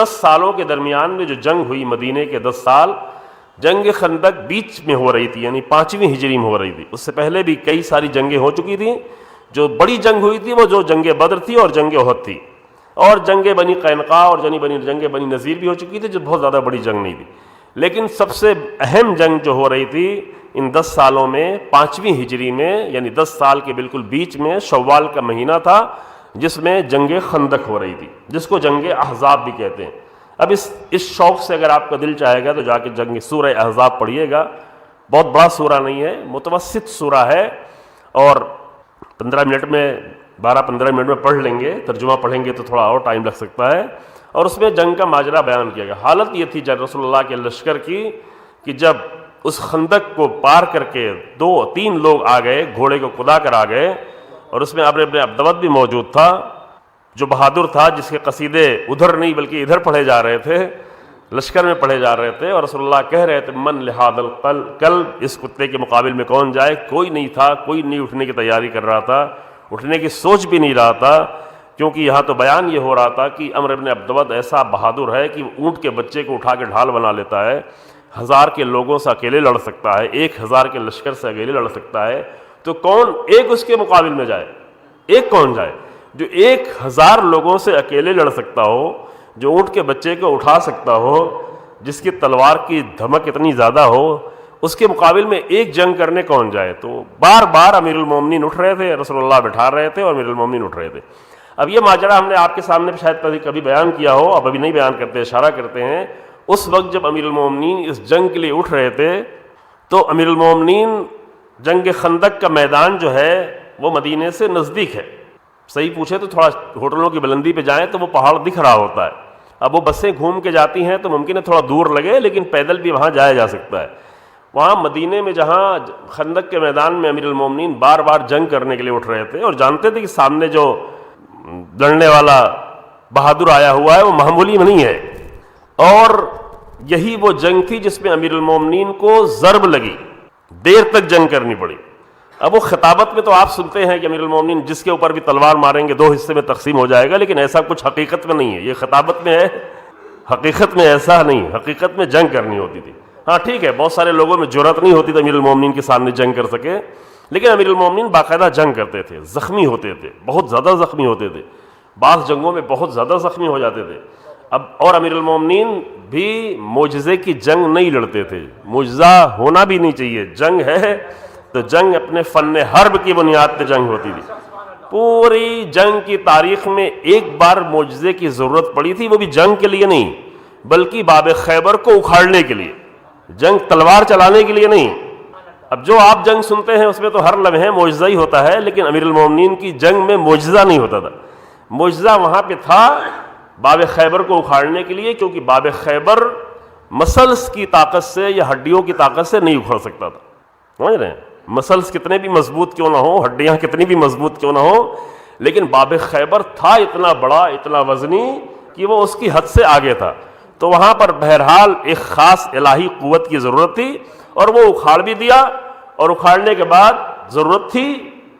10 سالوں کے درمیان میں جو جنگ ہوئی مدینے کے 10 سال، جنگ خندق بیچ میں ہو رہی تھی، یعنی 5ویں ہجری میں ہو رہی تھی. اس سے پہلے بھی کئی ساری جنگیں ہو چکی تھیں. جو بڑی جنگ ہوئی تھی وہ جو جنگ بدر تھی اور جنگ احد تھی، اور جنگ بنی قینقاع اور جنگ بنی نذیر بھی ہو چکی تھی، جو بہت زیادہ بڑی جنگ نہیں تھی. لیکن سب سے اہم جنگ جو ہو رہی تھی ان 10 سالوں میں 5ویں ہجری میں، یعنی 10 سال کے بالکل بیچ میں شوال کا مہینہ تھا، جس میں جنگ خندق ہو رہی تھی، جس کو جنگ احزاب بھی کہتے ہیں. اب اس شوق سے اگر آپ کا دل چاہے گا تو جا کے جنگ سورہ احزاب پڑھیے گا. بہت بڑا سورہ نہیں ہے، متوسط سورہ ہے، اور 15 منٹ میں 12-15 منٹ میں پڑھ لیں گے. ترجمہ پڑھیں گے تو تھوڑا اور ٹائم لگ سکتا ہے. اور اس میں جنگ کا ماجرا بیان کیا گیا. حالت یہ تھی رسول اللہ کے لشکر کی کہ جب اس خندق کو پار کر کے 2-3 لوگ آ گئے، گھوڑے کو کدا کر آ گئے، اور اس میں عمرو بن عبدود بھی موجود تھا، جو بہادر تھا، جس کے قصیدے ادھر نہیں بلکہ ادھر پڑھے جا رہے تھے، لشکر میں پڑھے جا رہے تھے. اور رسول اللہ کہہ رہے تھے من لہذا الکلب، اس کتے کے مقابل میں کون جائے. کوئی نہیں تھا، کوئی نہیں اٹھنے کی تیاری کر رہا تھا، اٹھنے کی سوچ بھی نہیں رہا تھا، کیونکہ یہاں تو بیان یہ ہو رہا تھا کہ عمرو بن عبدود ایسا بہادر ہے کہ اونٹ کے بچے کو اٹھا کے ڈھال بنا لیتا ہے. 1000 کے لوگوں سے اکیلے لڑ سکتا ہے، 1000 کے لشکر سے اکیلے لڑ سکتا ہے. تو کون ایک اس کے مقابل میں جائے؟ ایک کون جائے جو 1000 لوگوں سے اکیلے لڑ سکتا ہو، جو اونٹ کے بچے کو اٹھا سکتا ہو، جس کی تلوار کی دھمک اتنی زیادہ ہو، اس کے مقابل میں ایک جنگ کرنے کون جائے؟ تو بار بار امیر المومنین اٹھ رہے تھے، رسول اللہ بٹھا رہے تھے اور امیر المومنین اٹھ رہے تھے. اب یہ ماجرا ہم نے آپ کے سامنے شاید کبھی بیان کیا ہو، اب ابھی نہیں بیان کرتے، اشارہ کرتے ہیں. اس وقت جب امیر المومنین اس جنگ کے لیے اٹھ رہے تھے تو امیر المومنین جنگ خندق کا میدان جو ہے وہ مدینے سے نزدیک ہے. صحیح پوچھے تو تھوڑا ہوٹلوں کی بلندی پہ جائیں تو وہ پہاڑ دکھ رہا ہوتا ہے. اب وہ بسیں گھوم کے جاتی ہیں تو ممکن ہے تھوڑا دور لگے، لیکن پیدل بھی وہاں جایا جا سکتا ہے. وہاں مدینے میں جہاں خندق کے میدان میں امیر المومنین بار بار جنگ کرنے کے لیے اٹھ رہے تھے، اور جانتے تھے کہ سامنے جو لڑنے والا بہادر آیا ہوا ہے وہ معمولی نہیں ہے. اور یہی وہ جنگ تھی جس میں امیر المومنین کو ضرب لگی، دیر تک جنگ کرنی پڑی. اب وہ خطابت میں تو آپ سنتے ہیں کہ امیر المومنین جس کے اوپر بھی تلوار ماریں گے 2 حصے میں تقسیم ہو جائے گا، لیکن ایسا کچھ حقیقت میں نہیں ہے. یہ خطابت میں ہے، حقیقت میں ایسا نہیں. حقیقت میں جنگ کرنی ہوتی تھی. ہاں ٹھیک ہے، بہت سارے لوگوں میں جرأت نہیں ہوتی تھی امیر المومنین کے سامنے جنگ کر سکے، لیکن امیر المومنین باقاعدہ جنگ کرتے تھے، زخمی ہوتے تھے، بہت زیادہ زخمی ہوتے تھے، بعض جنگوں میں بہت زیادہ زخمی ہو جاتے تھے. اور امیر المومنین بھی معجزے کی جنگ نہیں لڑتے تھے. معجزہ ہونا بھی نہیں چاہیے. جنگ ہے تو جنگ اپنے فن حرب کی بنیاد پہ جنگ ہوتی تھی. پوری جنگ کی تاریخ میں ایک بار معجزے کی ضرورت پڑی تھی، وہ بھی جنگ کے لیے نہیں بلکہ باب خیبر کو اکھاڑنے کے لیے. جنگ تلوار چلانے کے لیے نہیں. اب جو آپ جنگ سنتے ہیں اس میں تو ہر لمحے معجزہ ہی ہوتا ہے، لیکن امیر المومنین کی جنگ میں معجزہ نہیں ہوتا تھا. معجزہ وہاں پہ تھا باب خیبر کو اکھاڑنے کے لیے، کیونکہ باب خیبر مسلس کی طاقت سے یا ہڈیوں کی طاقت سے نہیں اکھڑ سکتا تھا. سمجھ رہے ہیں؟ مسلس کتنے بھی مضبوط کیوں نہ ہو، ہڈیاں کتنی بھی مضبوط کیوں نہ ہو، لیکن باب خیبر تھا اتنا بڑا، اتنا وزنی کہ وہ اس کی حد سے آگے تھا. تو وہاں پر بہرحال ایک خاص الہی قوت کی ضرورت تھی، اور وہ اکھاڑ بھی دیا، اور اکھاڑنے کے بعد ضرورت تھی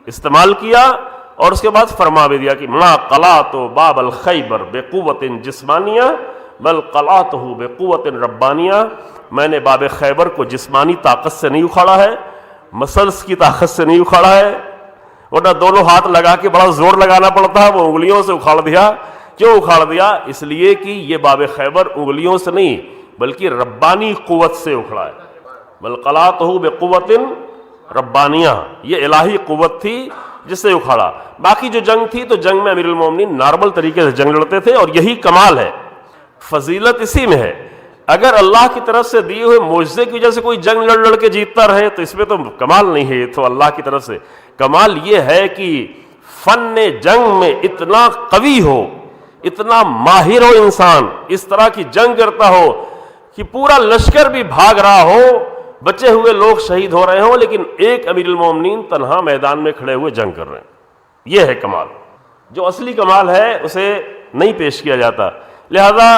استعمال کیا، اور اس کے بعد فرما بھی دیا کہ ما قلعت باب الخیبر بقوت جسمانیہ بل قلعتہ بقوت ربانیہ. میں نے باب خیبر کو جسمانی طاقت سے نہیں اکھاڑا ہے، مسلس کی طاقت سے نہیں اکھاڑا ہے، ورنہ دونوں ہاتھ لگا کے بڑا زور لگانا پڑتا ہے، وہ انگلیوں سے اکھاڑ دیا. کیوں اکھاڑ دیا؟ اس لیے کہ یہ باب خیبر انگلیوں سے نہیں بلکہ ربانی قوت سے اکھڑا ہے. بل قلعتہ بقوت ربانیہ، یہ الہی قوت تھی جس سے اکھاڑا. باقی جو جنگ تھی تو جنگ میں امیر المومنین نارمل طریقے سے جنگ لڑتے تھے، اور یہی کمال ہے، فضیلت اسی میں ہے. اگر اللہ کی طرف سے دیے ہوئے معجزے کی وجہ سے کوئی جنگ لڑ لڑ کے جیتتا رہے تو اس میں تو کمال نہیں ہے. یہ تو اللہ کی طرف سے کمال یہ ہے کہ فن جنگ میں اتنا قوی ہو، اتنا ماہر ہو انسان، اس طرح کی جنگ کرتا ہو کہ پورا لشکر بھی بھاگ رہا ہو، بچے ہوئے لوگ شہید ہو رہے ہوں، لیکن ایک امیر المومنین تنہا میدان میں کھڑے ہوئے جنگ کر رہے ہیں. یہ ہے کمال. جو اصلی کمال ہے اسے نہیں پیش کیا جاتا. لہذا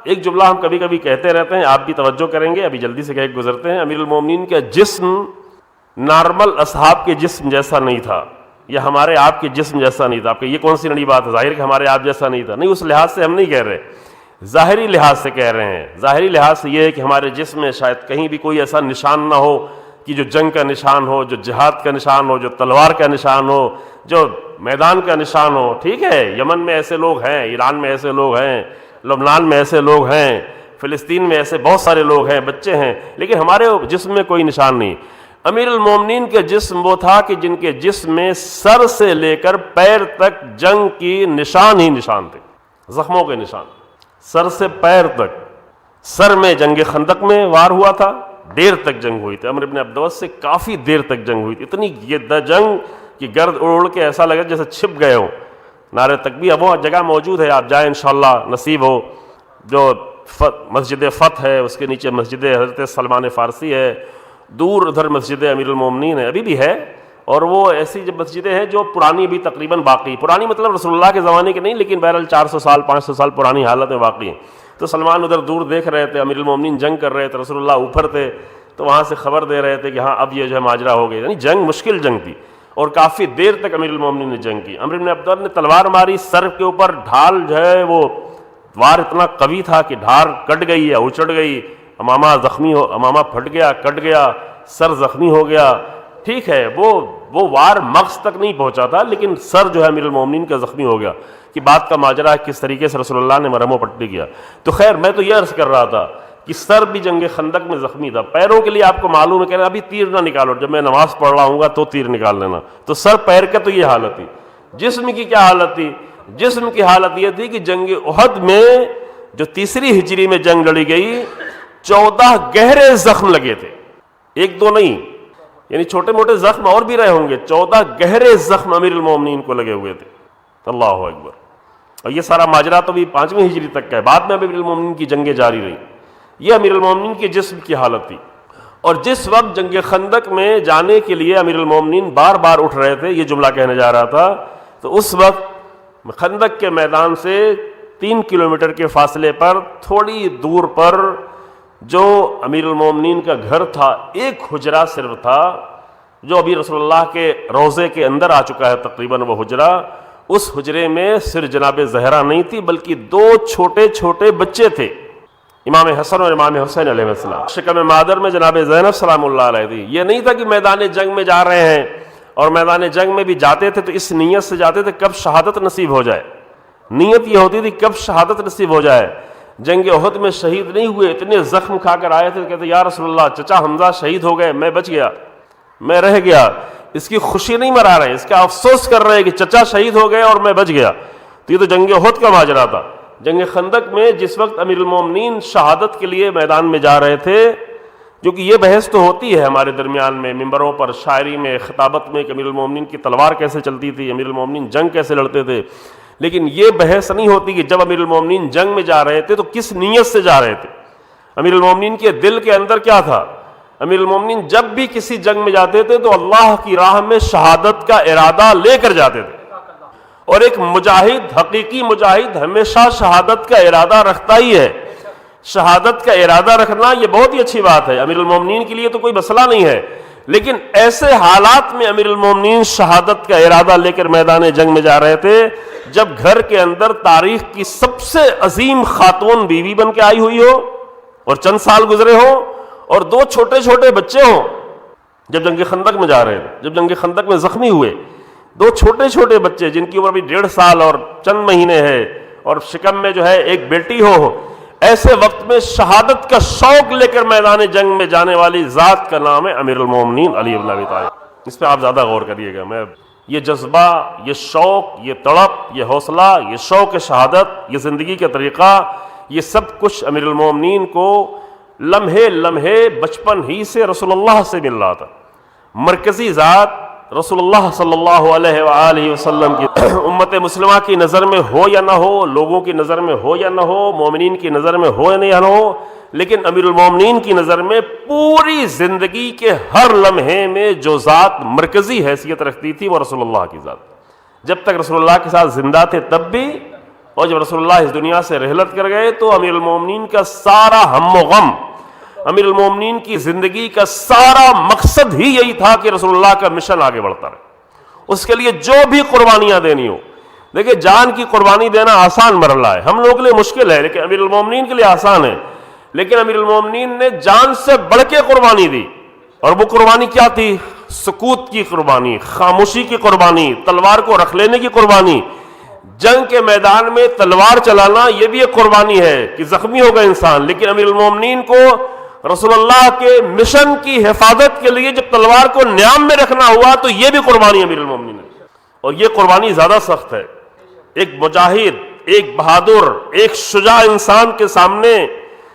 ایک جملہ ہم کبھی کبھی کہتے رہتے ہیں، آپ بھی توجہ کریں گے، ابھی جلدی سے کہہ کے گزرتے ہیں. امیر المومنین کا جسم نارمل اصحاب کے جسم جیسا نہیں تھا، یا ہمارے آپ کے جسم جیسا نہیں تھا. آپ کہ یہ کون سی نئی بات ہے؟ ظاہر کہ ہمارے آپ جیسا نہیں تھا. نہیں، اس لحاظ سے ہم نہیں کہہ رہے. ظاہری لحاظ سے کہہ رہے ہیں، ظاہری لحاظ سے یہ ہے کہ ہمارے جسم میں شاید کہیں بھی کوئی ایسا نشان نہ ہو کہ جو جنگ کا نشان ہو، جو جہاد کا نشان ہو، جو تلوار کا نشان ہو، جو میدان کا نشان ہو. ٹھیک ہے، یمن میں ایسے لوگ ہیں، ایران میں ایسے لوگ ہیں، لبنان میں ایسے لوگ ہیں، فلسطین میں ایسے بہت سارے لوگ ہیں، بچے ہیں، لیکن ہمارے جسم میں کوئی نشان نہیں. امیر المومنین کے جسم وہ تھا کہ جن کے جسم میں سر سے لے کر پیر تک جنگ کی نشان ہی نشان تھے، زخموں کے نشان، سر سے پیر تک. سر میں جنگ خندق میں وار ہوا تھا، دیر تک جنگ ہوئی تھی، عمرو بن عبدوس سے کافی دیر تک جنگ ہوئی تھی، اتنی یہ جنگ کہ گرد اڑ کے ایسا لگا جیسے چھپ گئے ہوں. نعرہ تکبیر، وہ جگہ موجود ہے، آپ جائیں انشاءاللہ نصیب ہو، جو مسجد فتح ہے، اس کے نیچے مسجد حضرت سلمان فارسی ہے، دور ادھر مسجد امیر المومنین ہے، ابھی بھی ہے. اور وہ ایسی جب مسجدیں ہیں جو پرانی بھی تقریباً باقی، پرانی مطلب رسول اللہ کے زمانے کی نہیں، لیکن بہرحال 400 سال 500 سال پرانی حالت میں واقعی ہیں. تو سلمان ادھر دور دیکھ رہے تھے، امیر المومنین جنگ کر رہے تھے، رسول اللہ اوپر تھے، تو وہاں سے خبر دے رہے تھے کہ ہاں اب یہ جو ہے ماجرا ہو گئی. یعنی جنگ مشکل جنگ تھی اور کافی دیر تک امیر المومنین نے جنگ کی. عمرو بن عبدوس نے تلوار ماری، سر کے اوپر ڈھال جو ہے وہ وار اتنا قوی تھا کہ ڈھار کٹ گئی یا اچڑ گئی، امامہ زخمی ہو، امامہ پھٹ گیا، کٹ گیا، سر زخمی ہو گیا. ٹھیک ہے، وہ وار مغز تک نہیں پہنچا تھا، لیکن سر جو ہے امیر المومنین کا زخمی ہو گیا. کہ بات کا ماجرا کس طریقے سے رسول اللہ نے مرہم و پٹی کیا. تو خیر، میں تو یہ عرض کر رہا تھا کہ سر بھی جنگ خندق میں زخمی تھا. پیروں کے لیے آپ کو معلوم ہے کہ ابھی تیر نہ نکالو، جب میں نماز پڑھ رہا ہوں گا تو تیر نکال لینا. تو سر پیر کا تو یہ حالت تھی. جسم کی کیا حالت تھی؟ جسم کی حالت یہ تھی کہ جنگ احد میں جو 3 ہجری میں جنگ لڑی گئی، 14 گہرے زخم لگے تھے، 1 2 نہیں، یعنی چھوٹے موٹے زخم اور بھی رہے ہوں گے، 14 گہرے زخم امیر المومنین کو لگے ہوئے تھے. اللہ اکبر. اور یہ سارا ماجرا تو بھی 5ویں ہجری تک کا ہے، بعد میں امیر المومنین کی جنگیں جاری رہی. یہ امیر المومنین کے جسم کی حالت تھی. اور جس وقت جنگ خندق میں جانے کے لیے امیر المومنین بار بار اٹھ رہے تھے، یہ جملہ کہنے جا رہا تھا، تو اس وقت خندق کے میدان سے 3 کلومیٹر کے فاصلے پر تھوڑی دور پر جو امیر المومنین کا گھر تھا، ایک حجرہ صرف تھا جو ابھی رسول اللہ کے روضے کے اندر آ چکا ہے تقریباً وہ حجرہ. اس حجرے میں صرف جناب زہرا نہیں تھی بلکہ 2 چھوٹے چھوٹے بچے تھے، امام حسن اور امام حسین علیہ السلام. شکم مادر میں جناب زینب سلام اللہ علیہ تھی. یہ نہیں تھا کہ میدان جنگ میں جا رہے ہیں، اور میدان جنگ میں بھی جاتے تھے تو اس نیت سے جاتے تھے کب شہادت نصیب ہو جائے. نیت یہ ہوتی تھی کب شہادت نصیب ہو جائے. جنگ احد میں شہید نہیں ہوئے، اتنے زخم کھا کر آئے تھے، کہتے یا رسول اللہ چچا حمزہ شہید ہو گئے، میں بچ گیا، میں رہ گیا. اس کی خوشی نہیں مرا رہے ہیں، اس کا افسوس کر رہے ہیں کہ چچا شہید ہو گئے اور میں بچ گیا. تو یہ تو جنگ احد کا ماجرا تھا. جنگ خندق میں جس وقت امیر المومنین شہادت کے لیے میدان میں جا رہے تھے، جو کہ یہ بحث تو ہوتی ہے ہمارے درمیان میں ممبروں پر، شاعری میں، خطابت میں، کہ امیر المومنین کی تلوار کیسے چلتی تھی، امیر المومنین جنگ کیسے لڑتے تھے، لیکن یہ بحث نہیں ہوتی کہ جب امیر المومنین جنگ میں جا رہے تھے تو کس نیت سے جا رہے تھے، امیر المومنین کے دل کے اندر کیا تھا. امیر المومنین جب بھی کسی جنگ میں جاتے تھے تو اللہ کی راہ میں شہادت کا ارادہ لے کر جاتے تھے. اور ایک مجاہد، حقیقی مجاہد ہمیشہ شہادت کا ارادہ رکھتا ہی ہے. شہادت کا ارادہ رکھنا یہ بہت ہی اچھی بات ہے، امیر المومنین کے لیے تو کوئی مسئلہ نہیں ہے، لیکن ایسے حالات میں امیر المومنین شہادت کا ارادہ لے کر میدان جنگ میں جا رہے تھے جب گھر کے اندر تاریخ کی سب سے عظیم خاتون بیوی بن کے آئی ہوئی ہو اور چند سال گزرے ہوں اور 2 چھوٹے چھوٹے بچے ہوں. جب جنگ خندق میں جا رہے تھے، جب جنگ خندق میں زخمی ہوئے، 2 چھوٹے چھوٹے بچے جن کی عمر بھی 1.5 سال اور چند مہینے ہے، اور شکم میں جو ہے ایک بیٹی ہو، ایسے وقت میں شہادت کا شوق لے کر میدان جنگ میں جانے والی ذات کا نام ہے امیر المومنین علی بن ابی طالب. اس پہ آپ زیادہ غور کریے گا. میں یہ جذبہ، یہ شوق، یہ تڑپ، یہ حوصلہ، یہ شوق شہادت، یہ زندگی کا طریقہ، یہ سب کچھ امیر المومنین کو لمحے لمحے بچپن ہی سے رسول اللہ سے مل رہا تھا. مرکزی ذات رسول اللہ صلی اللہ علیہ وآلہ وسلم کی امت مسلمہ کی نظر میں ہو یا نہ ہو، لوگوں کی نظر میں ہو یا نہ ہو، مومنین کی نظر میں ہو یا نہ ہو، لیکن امیر المومنین کی نظر میں پوری زندگی کے ہر لمحے میں جو ذات مرکزی حیثیت رکھتی تھی وہ رسول اللہ کی ذات. جب تک رسول اللہ کے ساتھ زندہ تھے تب بھی، اور جب رسول اللہ اس دنیا سے رحلت کر گئے تو امیر المومنین کا سارا ہم و غم، امیر المومنین کی زندگی کا سارا مقصد ہی یہی تھا کہ رسول اللہ کا مشن آگے بڑھتا رہے. اس کے لیے جو بھی قربانیاں دینی ہو، دیکھیں جان کی قربانی دینا آسان مرحلہ ہے، ہم لوگوں کے لیے مشکل ہے، لیکن امیر المومنین کے لیے آسان ہے۔ لیکن امیر المومنین نے جان سے بڑھ کے قربانی دی، اور وہ قربانی کیا تھی؟ سکوت کی قربانی، خاموشی کی قربانی، تلوار کو رکھ لینے کی قربانی۔ جنگ کے میدان میں تلوار چلانا یہ بھی ایک قربانی ہے کہ زخمی ہوگا انسان، لیکن امیر المومنین کو رسول اللہ کے مشن کی حفاظت کے لیے جب تلوار کو نیام میں رکھنا ہوا تو یہ بھی قربانی امیر المومنین ہے، اور یہ قربانی زیادہ سخت ہے۔ ایک مجاہد، ایک بہادر، ایک شجاع انسان کے سامنے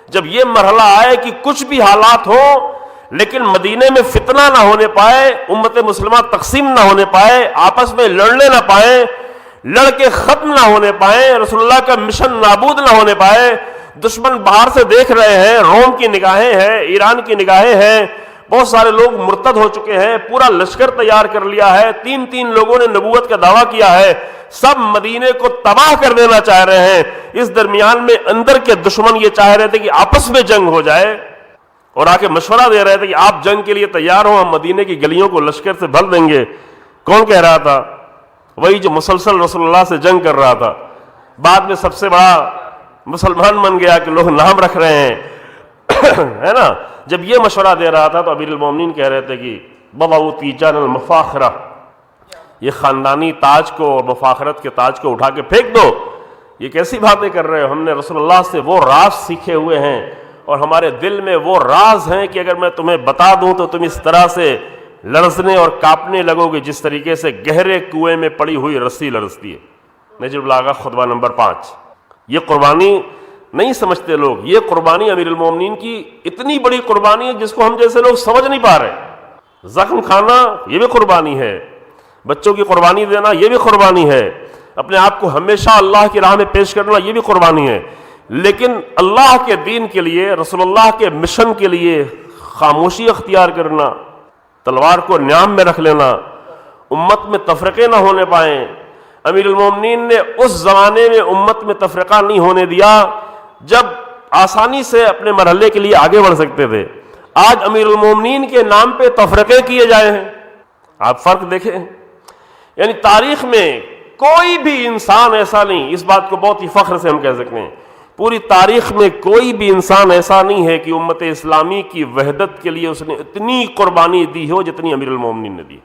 جب یہ مرحلہ آئے کہ کچھ بھی حالات ہوں لیکن مدینے میں فتنہ نہ ہونے پائے، امت مسلمہ تقسیم نہ ہونے پائے، آپس میں لڑنے نہ پائے، لڑ کے ختم نہ ہونے پائے، رسول اللہ کا مشن نابود نہ ہونے پائے، دشمن باہر سے دیکھ رہے ہیں، روم کی نگاہیں ہیں، ایران کی نگاہیں ہیں، بہت سارے لوگ مرتد ہو چکے ہیں، پورا لشکر تیار کر لیا ہے، تین لوگوں نے نبوت کا دعویٰ کیا ہے، سب مدینے کو تباہ کر دینا چاہ رہے ہیں۔ اس درمیان میں اندر کے دشمن یہ چاہ رہے تھے کہ آپس میں جنگ ہو جائے، اور آ کے مشورہ دے رہے تھے کہ آپ جنگ کے لیے تیار ہو، ہم مدینے کی گلیوں کو لشکر سے بھر دیں گے۔ کون کہہ رہا تھا؟ وہی جو مسلسل رسول اللہ سے جنگ کر رہا تھا، بعد میں سب سے بڑا مسلمان بن گیا کہ لوگ نام رکھ رہے ہیں ہے نا۔ جب یہ مشورہ دے رہا تھا تو امیر المومنین کہہ رہے تھے کہ بَضَعُوا تِیجَانَ الْمَفَاخِرَةِ، یہ خاندانی تاج کو اور مفاخرت کے تاج کو اٹھا کے پھینک دو، یہ کیسی باتیں کر رہے ہو؟ ہم نے رسول اللہ سے وہ راز سیکھے ہوئے ہیں، اور ہمارے دل میں وہ راز ہیں کہ اگر میں تمہیں بتا دوں تو تم اس طرح سے لرزنے اور کانپنے لگو گے جس طریقے سے گہرے کنویں میں پڑی ہوئی رسی لرزتی ہے۔ نجم البلاغہ خطبہ نمبر 5۔ یہ قربانی نہیں سمجھتے لوگ، یہ قربانی امیر المومنین کی اتنی بڑی قربانی ہے جس کو ہم جیسے لوگ سمجھ نہیں پا رہے۔ زخم کھانا یہ بھی قربانی ہے، بچوں کی قربانی دینا یہ بھی قربانی ہے، اپنے آپ کو ہمیشہ اللہ کی راہ میں پیش کرنا یہ بھی قربانی ہے، لیکن اللہ کے دین کے لیے، رسول اللہ کے مشن کے لیے خاموشی اختیار کرنا، تلوار کو نیام میں رکھ لینا، امت میں تفرقے نہ ہونے پائیں۔ امیر المومنین نے اس زمانے میں امت میں تفرقہ نہیں ہونے دیا جب آسانی سے اپنے مرحلے کے لیے آگے بڑھ سکتے تھے۔ آج امیر المومنین کے نام پہ تفرقے کیے جائے ہیں، آپ فرق دیکھیں۔ یعنی تاریخ میں کوئی بھی انسان ایسا نہیں، اس بات کو بہت ہی فخر سے ہم کہہ سکتے ہیں، پوری تاریخ میں کوئی بھی انسان ایسا نہیں ہے کہ امت اسلامی کی وحدت کے لیے اس نے اتنی قربانی دی ہو جتنی امیر المومنین نے دی۔